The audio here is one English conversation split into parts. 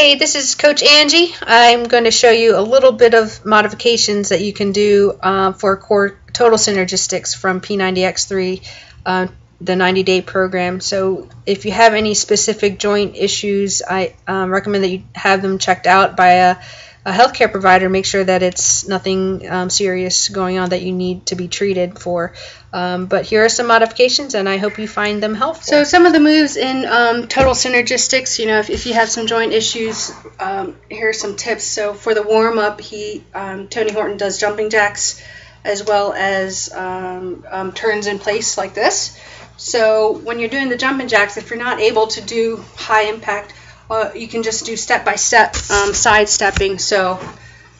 Hey, this is Coach Angie. I'm going to show you a little bit of modifications that you can do for core total synergistics from P90X3, the 90-day program. So if you have any specific joint issues, I recommend that you have them checked out by a healthcare provider. Make sure that it's nothing serious going on that you need to be treated for. But here are some modifications, and I hope you find them helpful. So some of the moves in total synergistics, you know, if you have some joint issues, here are some tips. So for the warm-up, Tony Horton does jumping jacks as well as turns in place like this. So when you're doing the jumping jacks, if you're not able to do high impact, you can just do step-by-step side stepping. So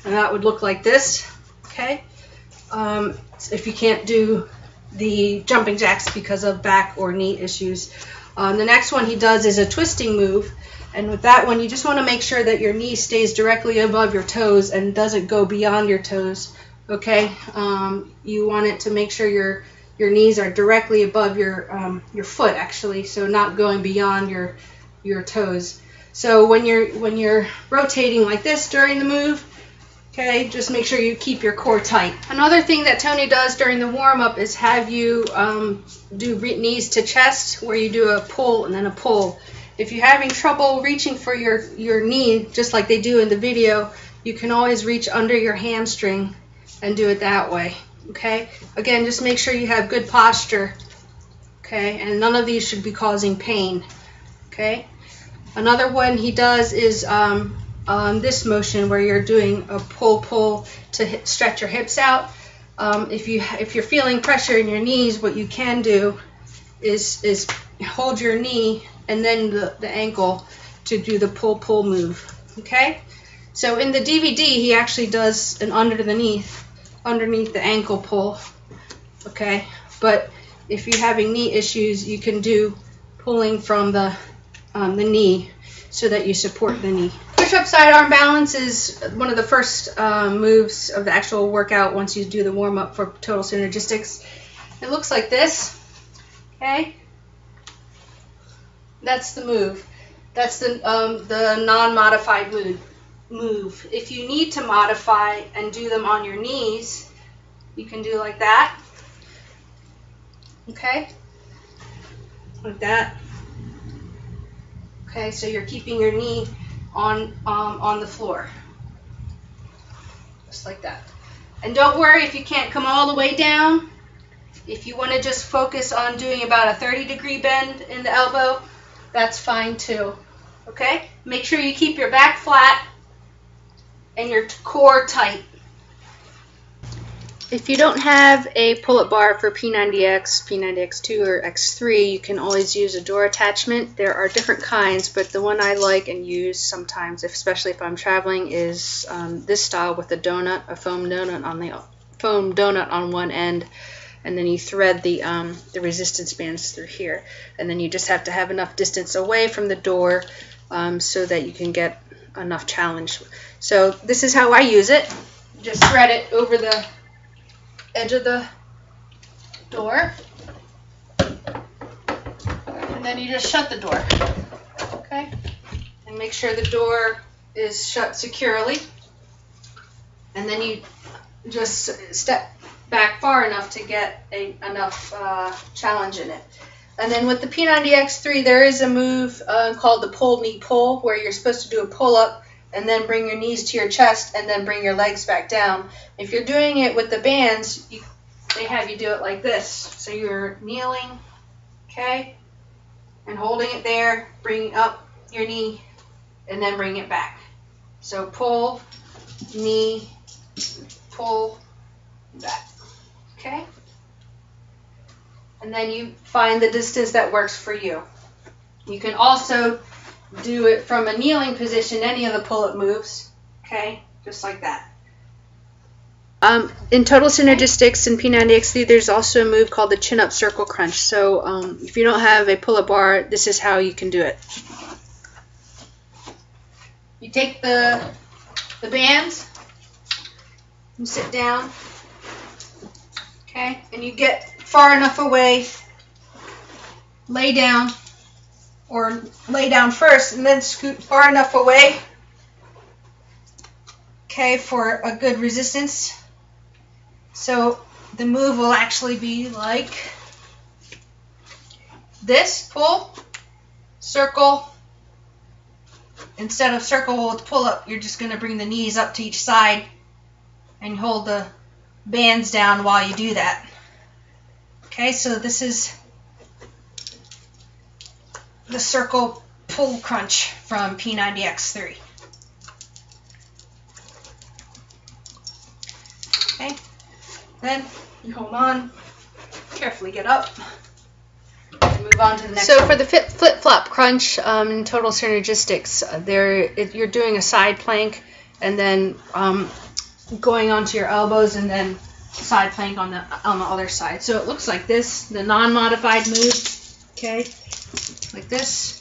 and that would look like this, okay? If you can't do the jumping jacks because of back or knee issues. The next one he does is a twisting move, and with that one you just want to make sure that your knee stays directly above your toes and doesn't go beyond your toes, okay? You want it to make sure your knees are directly above your foot, actually, so not going beyond your toes. So when you're rotating like this during the move, okay, just make sure you keep your core tight. Another thing that Tony does during the warm-up is have you do knees to chest, where you do a pull and then a pull. If you're having trouble reaching for your knee, just like they do in the video, you can always reach under your hamstring and do it that way, okay? Again, just make sure you have good posture, okay? And none of these should be causing pain, okay? Another one he does is this motion where you're doing a pull to stretch your hips out. If you're feeling pressure in your knees, what you can do is hold your knee and then the ankle to do the pull move, okay? So in the DVD he actually does an underneath the ankle pull, okay? But if you're having knee issues, you can do pulling from the knee so that you support the knee. Push-up side arm balance is one of the first moves of the actual workout once you do the warm-up for total synergistics. It looks like this, okay? That's the move. That's the non-modified move. If you need to modify and do them on your knees, you can do like that, okay? Like that. Okay, so you're keeping your knee on the floor, just like that. And don't worry if you can't come all the way down. If you want to just focus on doing about a 30-degree bend in the elbow, that's fine too, okay? Make sure you keep your back flat and your core tight. If you don't have a pull-up bar for P90X, P90X2, or X3, you can always use a door attachment. There are different kinds, but the one I like and use sometimes, especially if I'm traveling, is this style with a donut, a foam donut on one end, and then you thread the resistance bands through here, and then you just have to have enough distance away from the door so that you can get enough challenge. So this is how I use it. Just thread it over the edge of the door, and then you just shut the door, okay? And make sure the door is shut securely, and then you just step back far enough to get enough challenge in it. And then with the P90X3, there is a move called the pull knee pull, where you're supposed to do a pull up and then bring your knees to your chest and then bring your legs back down. If you're doing it with the bands, they have you do it like this. So you're kneeling, okay, and holding it there, bring up your knee, and then bring it back. So pull, knee, pull, back, okay? And then you find the distance that works for you. You can also do it from a kneeling position, any of the pull-up moves, okay, just like that. In total synergistics in P90X3, there's also a move called the chin-up circle crunch. So if you don't have a pull-up bar, this is how you can do it. You take the bands, you sit down, okay, and you get far enough away, lay down, or lay down first and then scoot far enough away okay, for a good resistance. So the move will actually be like this: pull, circle. Instead of circle with pull up, you're just going to bring the knees up to each side and hold the bands down while you do that. Okay, so this is the circle pull crunch from P90X3. Okay, then you hold on, carefully get up, and move on to the next one. So for the flip-flop crunch in Total Synergistics, you're doing a side plank and then going onto your elbows and then side plank on the other side. So it looks like this, the non-modified move, okay, like this.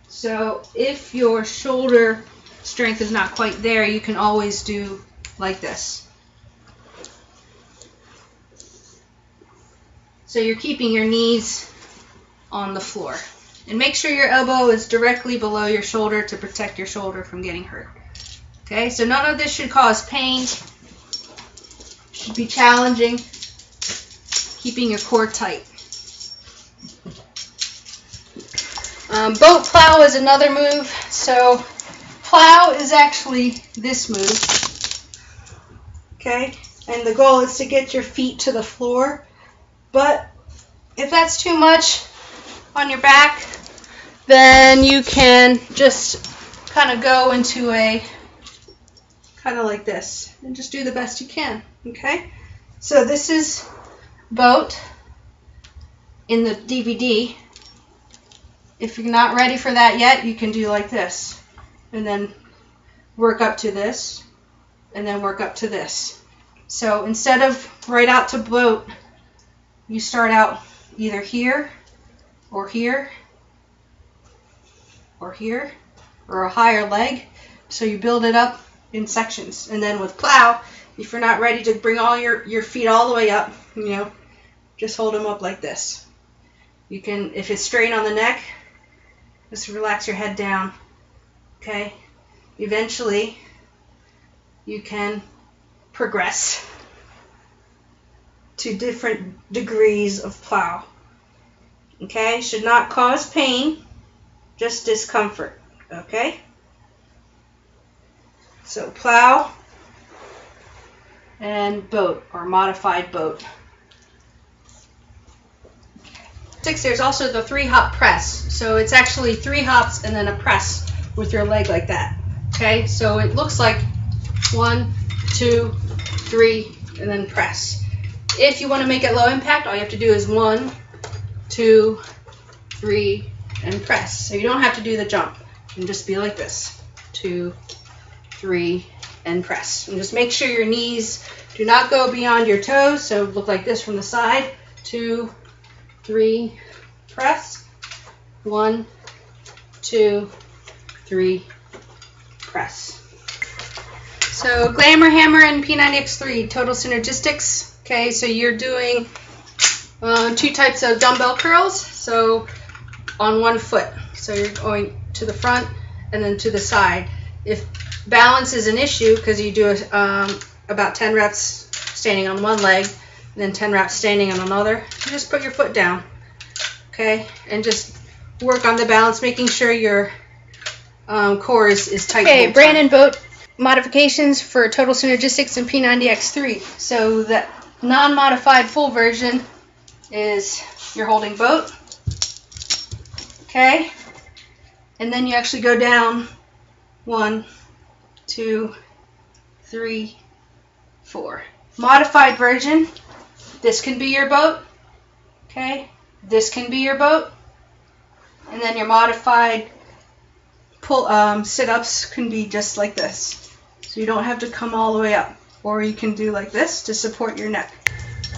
So if your shoulder strength is not quite there, you can always do like this. So you're keeping your knees on the floor. And make sure your elbow is directly below your shoulder to protect your shoulder from getting hurt. Okay, so none of this should cause pain. Should be challenging. Keeping your core tight. Boat plow is another move. So plow is actually this move. Okay, and the goal is to get your feet to the floor. But if that's too much on your back, then you can just kind of go into a kind of like this and just do the best you can. Okay, so this is boat in the DVD. If you're not ready for that yet, you can do like this and then work up to this and then work up to this. So instead of right out to boat, you start out either here or here or here or a higher leg. So you build it up in sections. And then with plow, if you're not ready to bring all your feet all the way up, just hold them up like this. You can, if it's strain on the neck, just relax your head down. Okay? Eventually, you can progress to different degrees of plow. Okay? Should not cause pain, just discomfort. Okay? So plow and boat, or modified boat. There's also the 3-hop press. So it's actually 3 hops and then a press with your leg like that. Okay? So it looks like 1, 2, 3, and then press. If you want to make it low impact, all you have to do is 1, 2, 3, and press. So you don't have to do the jump. You can just be like this. 2, 3, and press. And just make sure your knees do not go beyond your toes. So look like this from the side. 2, 3, press. 1, 2, 3, press. So Glamour Hammer and P90X3 Total Synergistics. Okay, so you're doing 2 types of dumbbell curls. So on one foot. So you're going to the front and then to the side. If balance is an issue, because you do about 10 reps standing on one leg and then 10 reps standing on another, you just put your foot down. Okay, and just work on the balance, making sure your core is tight. Okay, brand and boat modifications for Total Synergistics and P90X3. So the non-modified full version is you're holding boat. Okay, and then you actually go down 1, 2, 3, 4. Modified version, this can be your boat. Okay, this can be your boat, and then your modified pull sit-ups can be just like this. So you don't have to come all the way up, or you can do like this to support your neck.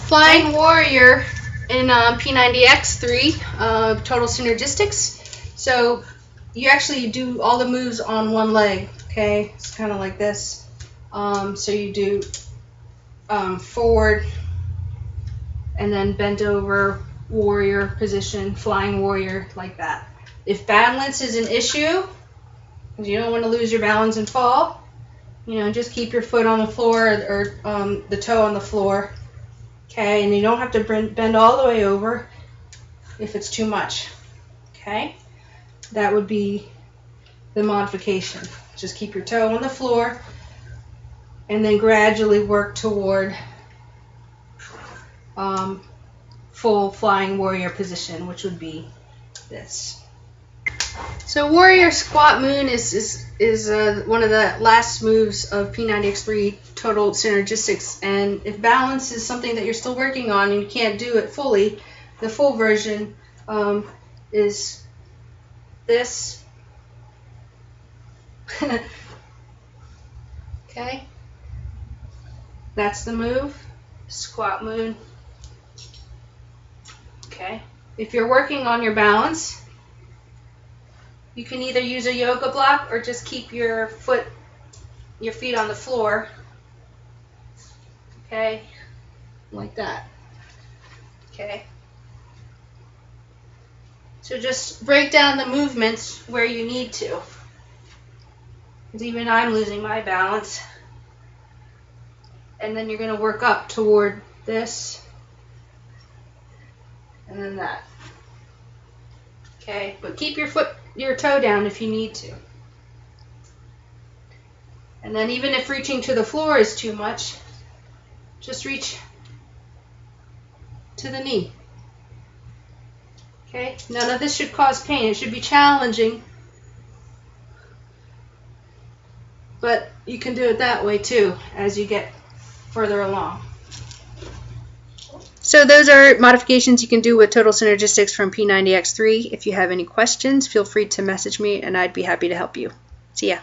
Flying Warrior in P90X3 Total Synergistics. So you actually do all the moves on one leg. Okay, it's kind of like this. So you do forward and then bent over warrior position, flying warrior, like that. If balance is an issue, because you don't want to lose your balance and fall, just keep your foot on the floor or the toe on the floor. Okay, and you don't have to bend all the way over if it's too much. Okay, that would be the modification. Just keep your toe on the floor and then gradually work toward full flying warrior position, which would be this. So warrior squat moon is one of the last moves of P90X3 Total Synergistics, and if balance is something that you're still working on and you can't do it fully, the full version is this. Okay, that's the move, squat moon. Okay, if you're working on your balance, you can either use a yoga block or just keep your feet on the floor. Okay, like that. Okay. So just break down the movements where you need to. Because even I'm losing my balance. And then you're going to work up toward this. And then that. Okay, but keep your toe down if you need to. And then even if reaching to the floor is too much, just reach to the knee. Okay, none of this should cause pain. It should be challenging, but you can do it that way too as you get further along. So those are modifications you can do with Total Synergistics from P90X3. If you have any questions, feel free to message me and I'd be happy to help you. See ya.